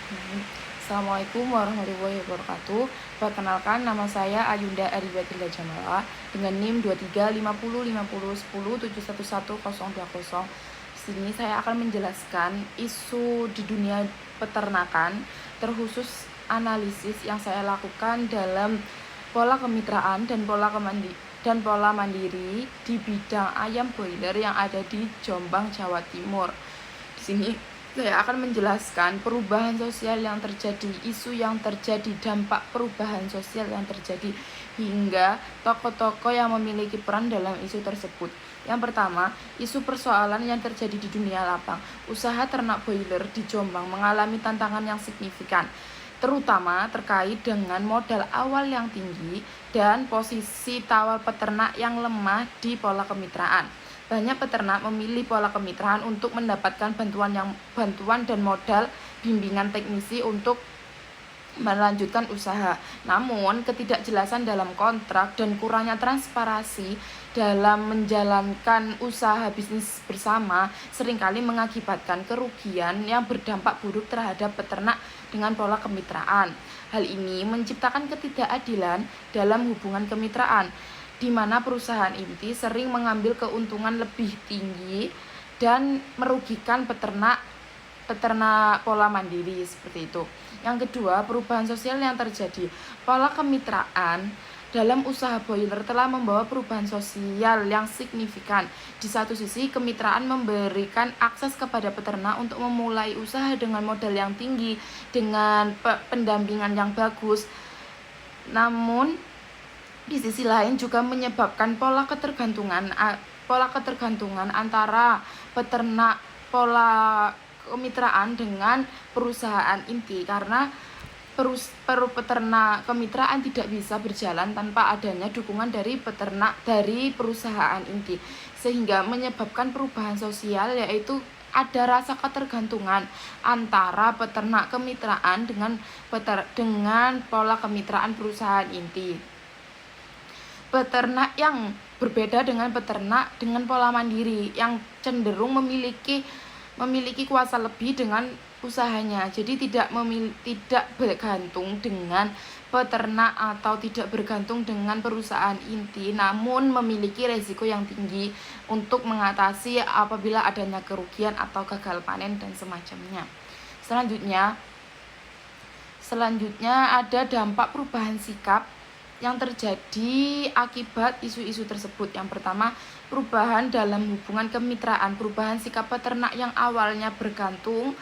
Assalamualaikum warahmatullahi wabarakatuh. Perkenalkan, nama saya Ayunda Aribatillah Jamala dengan NIM 23505010711020. Di sini saya akan menjelaskan isu di dunia peternakan, terkhusus analisis yang saya lakukan dalam pola kemitraan dan pola mandiri di bidang ayam broiler yang ada di Jombang, Jawa Timur. Di sini saya akan menjelaskan perubahan sosial yang terjadi, isu yang terjadi, dampak perubahan sosial yang terjadi, hingga tokoh-tokoh yang memiliki peran dalam isu tersebut. Yang pertama, isu persoalan yang terjadi di dunia lapang. Usaha ternak broiler di Jombang mengalami tantangan yang signifikan, terutama terkait dengan modal awal yang tinggi dan posisi tawar peternak yang lemah di pola kemitraan. Banyak peternak memilih pola kemitraan untuk mendapatkan bantuan dan modal bimbingan teknisi untuk melanjutkan usaha. Namun, ketidakjelasan dalam kontrak dan kurangnya transparansi dalam menjalankan usaha bisnis bersama seringkali mengakibatkan kerugian yang berdampak buruk terhadap peternak dengan pola kemitraan. Hal ini menciptakan ketidakadilan dalam hubungan kemitraan, di mana perusahaan inti sering mengambil keuntungan lebih tinggi dan merugikan peternak pola mandiri seperti itu. Yang kedua, perubahan sosial yang terjadi. Pola kemitraan dalam usaha broiler telah membawa perubahan sosial yang signifikan. Di satu sisi, kemitraan memberikan akses kepada peternak untuk memulai usaha dengan modal yang tinggi, dengan pendampingan yang bagus. Namun, di sisi lain juga menyebabkan pola ketergantungan antara peternak pola kemitraan dengan perusahaan inti, karena peternak kemitraan tidak bisa berjalan tanpa adanya dukungan dari perusahaan inti, sehingga menyebabkan perubahan sosial, yaitu ada rasa ketergantungan antara peternak kemitraan dengan pola kemitraan perusahaan inti. Peternak yang berbeda dengan peternak dengan pola mandiri yang cenderung memiliki kuasa lebih dengan usahanya. Jadi tidak bergantung dengan peternak atau tidak bergantung dengan perusahaan inti, namun memiliki resiko yang tinggi untuk mengatasi apabila adanya kerugian atau gagal panen dan semacamnya. Selanjutnya ada dampak perubahan sikap yang terjadi akibat isu-isu tersebut. Yang pertama, perubahan dalam hubungan kemitraan. Perubahan sikap peternak yang awalnya bergantung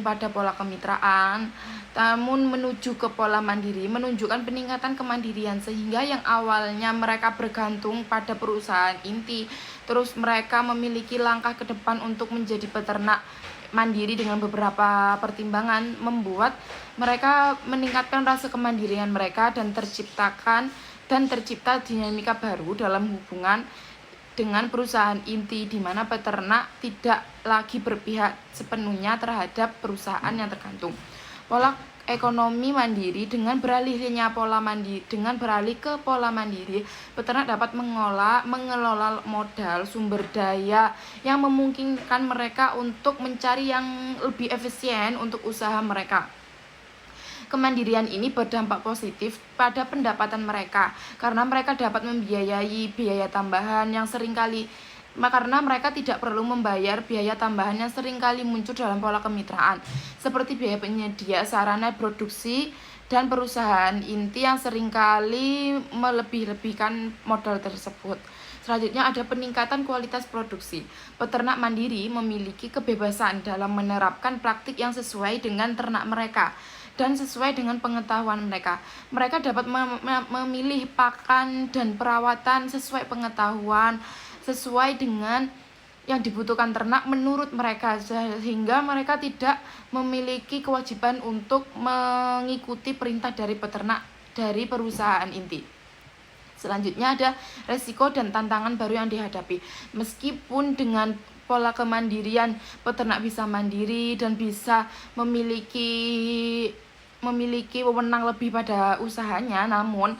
pada pola kemitraan, namun menuju ke pola mandiri, menunjukkan peningkatan kemandirian, sehingga yang awalnya mereka bergantung pada perusahaan inti, terus mereka memiliki langkah ke depan untuk menjadi peternak mandiri dengan beberapa pertimbangan, membuat mereka meningkatkan rasa kemandirian mereka dan tercipta dinamika baru dalam hubungan dengan perusahaan inti, di mana peternak tidak lagi berpihak sepenuhnya terhadap perusahaan yang tergantung. Pola ekonomi mandiri dengan beralih ke pola mandiri, peternak dapat mengelola modal sumber daya yang memungkinkan mereka untuk mencari yang lebih efisien untuk usaha mereka. Kemandirian ini berdampak positif pada pendapatan mereka, karena mereka dapat membiayai biaya tambahan yang karena mereka tidak perlu membayar biaya tambahan yang seringkali muncul dalam pola kemitraan, seperti biaya penyedia sarana produksi dan perusahaan inti yang seringkali melebih-lebihkan modal tersebut. Selanjutnya ada peningkatan kualitas produksi. Peternak mandiri memiliki kebebasan dalam menerapkan praktik yang sesuai dengan ternak mereka dan sesuai dengan pengetahuan mereka. Mereka dapat memilih pakan dan perawatan sesuai pengetahuan, sesuai dengan yang dibutuhkan ternak menurut mereka, sehingga mereka tidak memiliki kewajiban untuk mengikuti perintah dari peternak dari perusahaan inti. Selanjutnya ada resiko dan tantangan baru yang dihadapi. Meskipun dengan pola kemandirian, peternak bisa mandiri dan bisa memiliki wewenang lebih pada usahanya, namun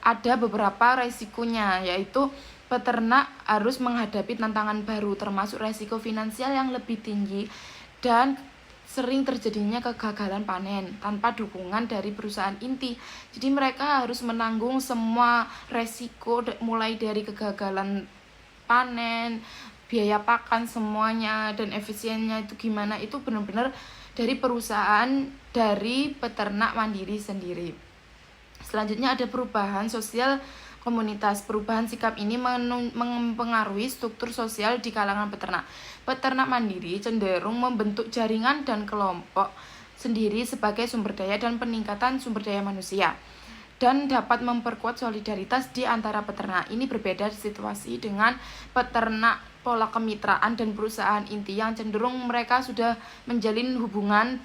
ada beberapa resikonya, yaitu peternak harus menghadapi tantangan baru, termasuk resiko finansial yang lebih tinggi dan sering terjadinya kegagalan panen tanpa dukungan dari perusahaan inti. Jadi mereka harus menanggung semua resiko mulai dari kegagalan panen, biaya pakan semuanya, dan efisiennya itu gimana, itu benar-benar dari perusahaan, dari peternak mandiri sendiri. Selanjutnya ada perubahan sosial komunitas. Perubahan sikap ini mempengaruhi struktur sosial di kalangan peternak. Peternak mandiri cenderung membentuk jaringan dan kelompok sendiri sebagai sumber daya dan peningkatan sumber daya manusia, dan dapat memperkuat solidaritas di antara peternak. Ini berbeda situasi dengan peternak pola kemitraan dan perusahaan inti yang cenderung mereka sudah menjalin hubungan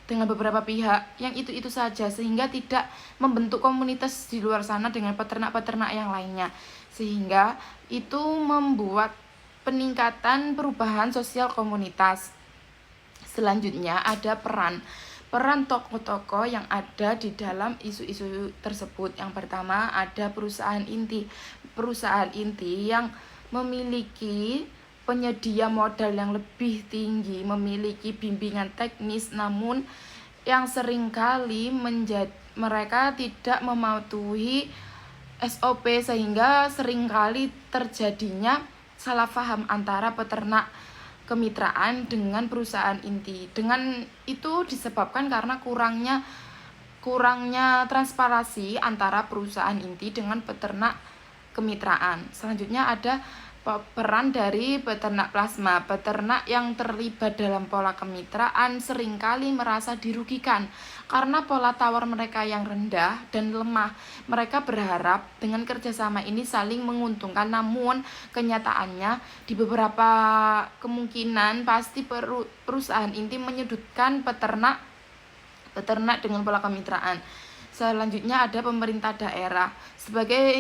dengan beberapa pihak yang itu-itu saja, sehingga tidak membentuk komunitas di luar sana dengan peternak-peternak yang lainnya, sehingga itu membuat peningkatan perubahan sosial komunitas. Selanjutnya ada peran tokoh-tokoh yang ada di dalam isu-isu tersebut. Yang pertama ada perusahaan inti. Perusahaan inti yang memiliki penyedia modal yang lebih tinggi, memiliki bimbingan teknis, namun yang seringkali mereka tidak mematuhi SOP, sehingga seringkali terjadinya salah paham antara peternak kemitraan dengan perusahaan inti. Dengan itu disebabkan karena kurangnya transparansi antara perusahaan inti dengan peternak kemitraan. Selanjutnya ada peran dari peternak plasma. Peternak yang terlibat dalam pola kemitraan seringkali merasa dirugikan karena pola tawar mereka yang rendah dan lemah. Mereka berharap dengan kerjasama ini saling menguntungkan, namun kenyataannya di beberapa kemungkinan pasti perusahaan inti menyudutkan peternak dengan pola kemitraan. Selanjutnya ada pemerintah daerah. Sebagai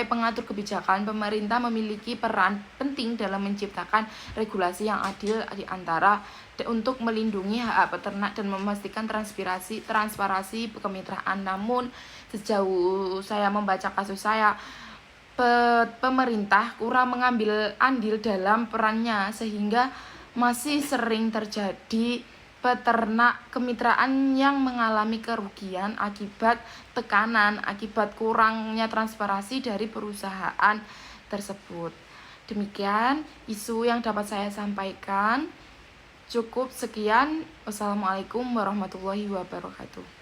pengatur kebijakan, pemerintah memiliki peran penting dalam menciptakan regulasi yang adil di antara untuk melindungi hak peternak dan memastikan transparansi kemitraan. Namun sejauh saya membaca kasus saya, pemerintah kurang mengambil andil dalam perannya, sehingga masih sering terjadi peternak kemitraan yang mengalami kerugian akibat tekanan, akibat kurangnya transparansi dari perusahaan tersebut. Demikian isu yang dapat saya sampaikan. Cukup sekian. Wassalamualaikum warahmatullahi wabarakatuh.